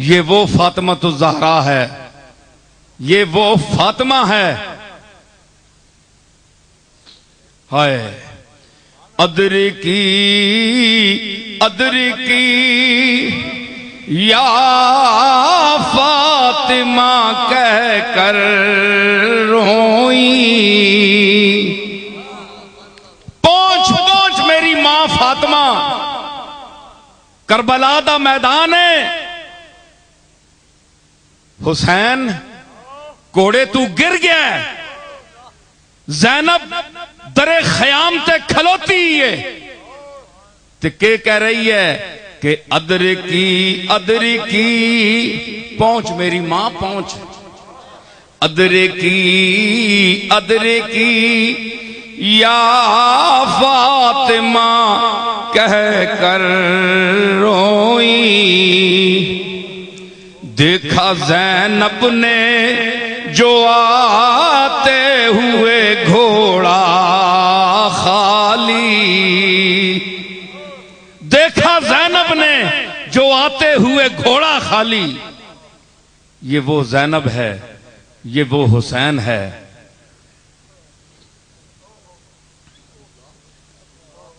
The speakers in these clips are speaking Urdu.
یہ وہ فاطمہ الزہرا ہے، یہ وہ فاطمہ ہے۔ ہائے ادرکی ادرکی یا فاطمہ کہہ کر روئی، پہنچ پہنچ میری ماں فاطمہ، کربلا دا میدان ہے، حسین گھوڑے تو گر گیا ہے، زینب در خیام تے کھلوتی ہے تے کہ کہہ رہی ہے کہ ادرکی ادرکی، پہنچ میری ماں پہنچ، ادرکی ادرکی یا فاطمہ کہہ کر روئی، دیکھا زینب نے جو آتے ہوئے گھوڑا خالی، دیکھا زینب نے جو آتے ہوئے گھوڑا خالی، یہ وہ زینب ہے، یہ وہ حسین ہے۔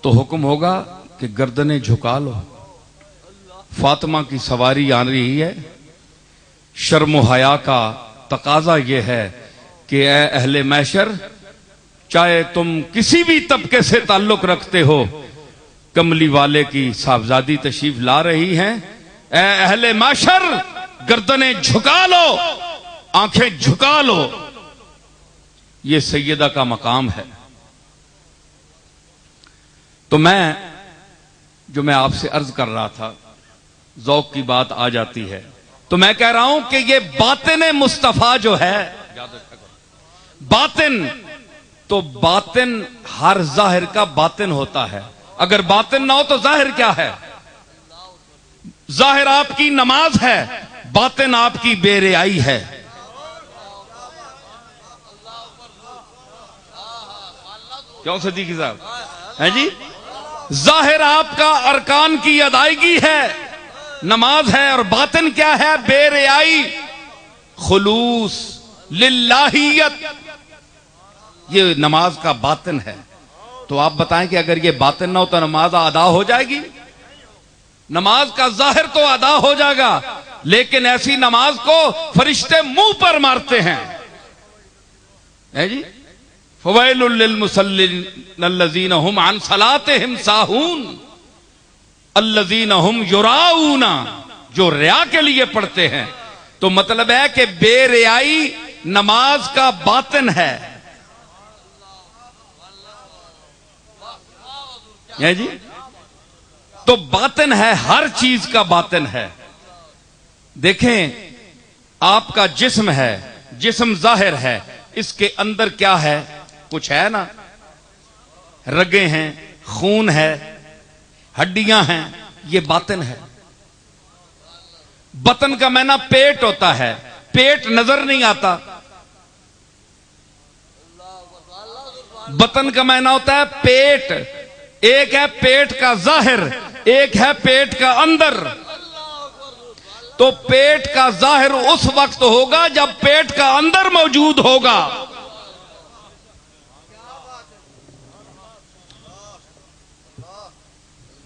تو حکم ہوگا کہ گردنیں جھکا لو، فاطمہ کی سواری آ رہی ہے۔ شرم و حیا کا تقاضا یہ ہے کہ اے اہل محشر، چاہے تم کسی بھی طبقے سے تعلق رکھتے ہو، کملی والے کی صاحبزادی تشریف لا رہی ہیں، اے اہل محشر گردنیں جھکا لو، آنکھیں جھکا لو، یہ سیدہ کا مقام ہے۔ تو میں آپ سے عرض کر رہا تھا، ذوق کی بات آ جاتی ہے تو میں کہہ رہا ہوں کہ یہ باطن مصطفیٰ جو ہے، باطن تو باطن ہر ظاہر کا باطن ہوتا ہے، اگر باطن نہ ہو تو ظاہر کیا ہے؟ ظاہر آپ کی نماز ہے، باطن آپ کی بے رعائی ہے۔ کیوں صدیقی صاحب ہیں جی؟ ظاہر آپ کا ارکان کی ادائیگی ہے، نماز ہے، اور باطن کیا ہے؟ بے رعائی، خلوص، للہیت، یہ نماز کا باطن ہے۔ تو آپ بتائیں کہ اگر یہ باطن نہ ہو تو نماز ادا ہو جائے گی؟ نماز کا ظاہر تو ادا ہو جائے گا، لیکن ایسی نماز کو فرشتے منہ پر مارتے ہیں، ہے جی؟ فویل للمصلین الذین هم عن صلاتهم ساہون الذین هم یراؤون، جو ریا کے لیے پڑھتے ہیں۔ تو مطلب ہے کہ بے ریائی نماز کا باطن ہے جی؟ تو باطن ہے، ہر چیز کا باطن ہے۔ دیکھیں آپ کا جسم ہے، جسم ظاہر ہے، اس کے اندر کیا ہے؟ کچھ ہے نا، رگیں ہیں، خون ہے، ہڈیاں ہیں، یہ باطن ہے۔ بطن کا معنی پیٹ ہوتا ہے، پیٹ نظر نہیں آتا۔ بطن کا معنی ہوتا ہے پیٹ، ایک ہے پیٹ کا ظاہر، ایک ہے پیٹ کا اندر۔ تو پیٹ کا ظاہر اس وقت ہوگا جب پیٹ کا اندر موجود ہوگا۔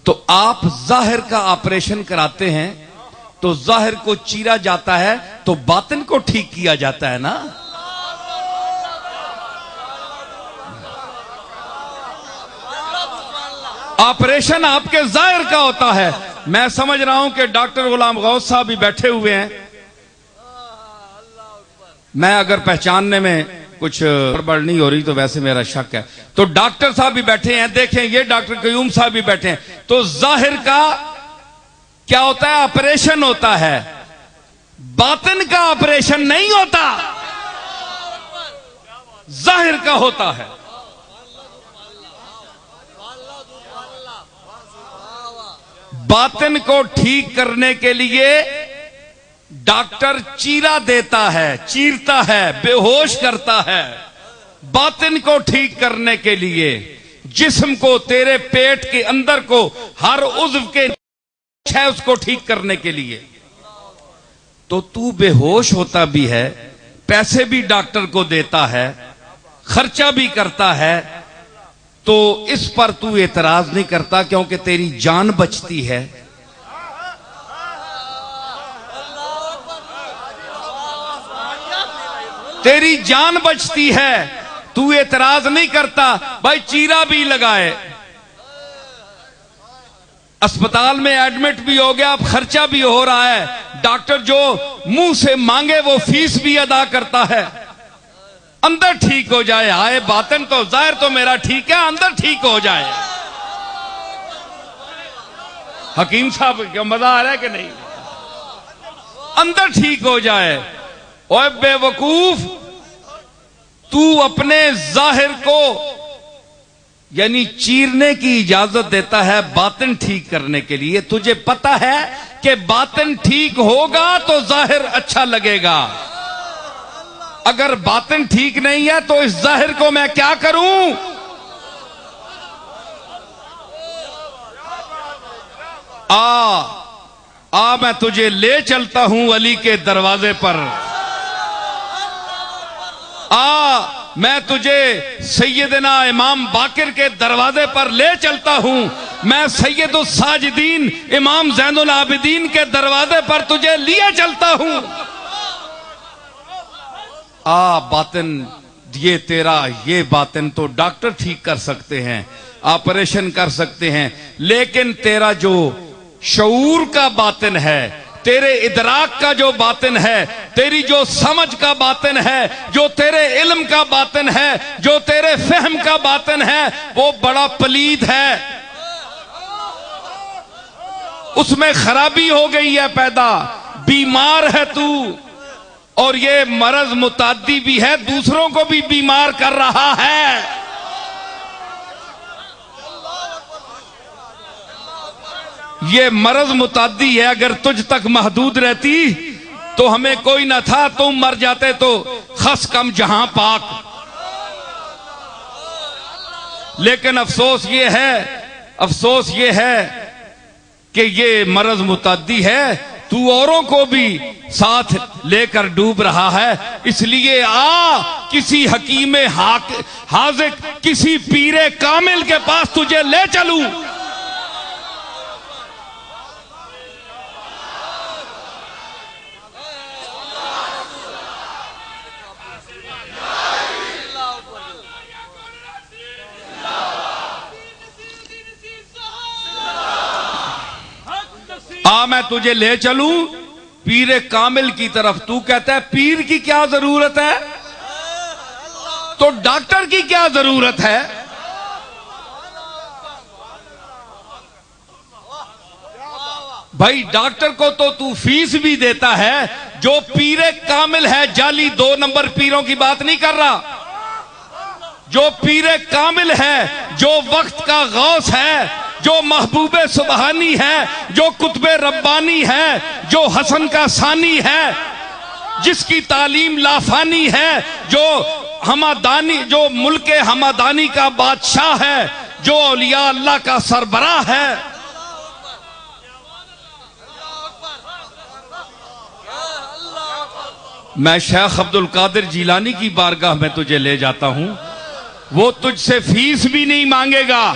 تو آپ ظاہر کا آپریشن کراتے ہیں تو ظاہر کو چیرا جاتا ہے تو باطن کو ٹھیک کیا جاتا ہے نا۔ آپریشن آپ کے ظاہر کا ہوتا ہے۔ میں سمجھ رہا ہوں کہ ڈاکٹر غلام غوث صاحب بھی بیٹھے ہوئے ہیں، میں اگر پہچاننے میں کچھ گڑبڑ نہیں ہو رہی تو ویسے میرا شک ہے۔ تو ڈاکٹر صاحب بھی بیٹھے ہیں، دیکھیں یہ ڈاکٹر قیوم صاحب بھی بیٹھے ہیں۔ تو ظاہر کا کیا ہوتا ہے؟ آپریشن ہوتا ہے، باطن کا آپریشن نہیں ہوتا، ظاہر کا ہوتا ہے۔ باطن کو ٹھیک کرنے کے لیے ڈاکٹر چیرا دیتا ہے، چیرتا ہے، بے ہوش کرتا ہے۔ باطن کو ٹھیک کرنے کے لیے، جسم کو، تیرے پیٹ کے اندر کو، ہر عضو کے ہے اس کو ٹھیک کرنے کے لیے تو تو بے ہوش ہوتا بھی ہے، پیسے بھی ڈاکٹر کو دیتا ہے، خرچہ بھی کرتا ہے، تو اس پر تو اعتراض نہیں کرتا کیونکہ تیری جان بچتی ہے۔ تیری جان بچتی ہے، تو اعتراض نہیں کرتا۔ بھائی چیرا بھی لگائے، اسپتال میں ایڈمٹ بھی ہو گیا، اب خرچہ بھی ہو رہا ہے، ڈاکٹر جو منہ سے مانگے وہ فیس بھی ادا کرتا ہے، اندر ٹھیک ہو جائے، ہائے باطن تو ظاہر تو میرا ٹھیک ہے، اندر ٹھیک ہو جائے۔ حکیم صاحب کیا مزہ آ رہا ہے کہ نہیں؟ اندر ٹھیک ہو جائے۔ اوے بے وقوف، تو اپنے ظاہر کو یعنی چیرنے کی اجازت دیتا ہے باطن ٹھیک کرنے کے لیے۔ تجھے پتا ہے کہ باطن ٹھیک ہوگا تو ظاہر اچھا لگے گا، اگر باطن ٹھیک نہیں ہے تو اس ظاہر کو میں کیا کروں؟ میں تجھے لے چلتا ہوں علی کے دروازے پر، میں تجھے سیدنا امام باقر کے دروازے پر لے چلتا ہوں، میں سید الساجدین امام زین العابدین کے دروازے پر تجھے لیے چلتا ہوں۔ باطن یہ تیرا، یہ باطن تو ڈاکٹر ٹھیک کر سکتے ہیں، آپریشن کر سکتے ہیں، لیکن تیرا جو شعور کا باطن ہے، تیرے ادراک کا جو باطن ہے، تیری جو سمجھ کا باطن ہے، جو تیرے علم کا باطن ہے، جو تیرے فہم کا باطن ہے، وہ بڑا پلید ہے، اس میں خرابی ہو گئی ہے پیدا، بیمار ہے تو، اور یہ مرض متعدی بھی ہے، دوسروں کو بھی بیمار کر رہا ہے۔ یہ مرض متعدی ہے، اگر تجھ تک محدود رہتی تو ہمیں کوئی نہ تھا، تم مر جاتے تو خس کم جہاں پاک۔ لیکن افسوس یہ ہے کہ یہ مرض متعدی ہے، تو اوروں کو بھی ساتھ لے کر ڈوب رہا ہے، اس لیے کسی حکیم حاذق، کسی پیر کامل کے پاس تجھے لے چلوں۔ میں تجھے لے چلوں پیر کامل کی طرف۔ تو کہتا ہے پیر کی کیا ضرورت ہے تو ڈاکٹر کی کیا ضرورت ہے؟ بھائی ڈاکٹر کو تو فیس بھی دیتا ہے، جو پیر کامل ہے، جعلی 2 نمبر پیروں کی بات نہیں کر رہا، جو پیر کامل ہے، جو وقت کا غوث ہے، جو محبوب سبحانی ہے، جو قطب ربانی ہے، جو حسن کا ثانی ہے، جس کی تعلیم لافانی ہے، جو ہمدانی، جو ملک ہمدانی کا بادشاہ ہے، جو اولیاء اللہ کا سربراہ ہے۔ میں شیخ عبد القادر جیلانی کی بارگاہ میں تجھے لے جاتا ہوں، وہ تجھ سے فیس بھی نہیں مانگے گا،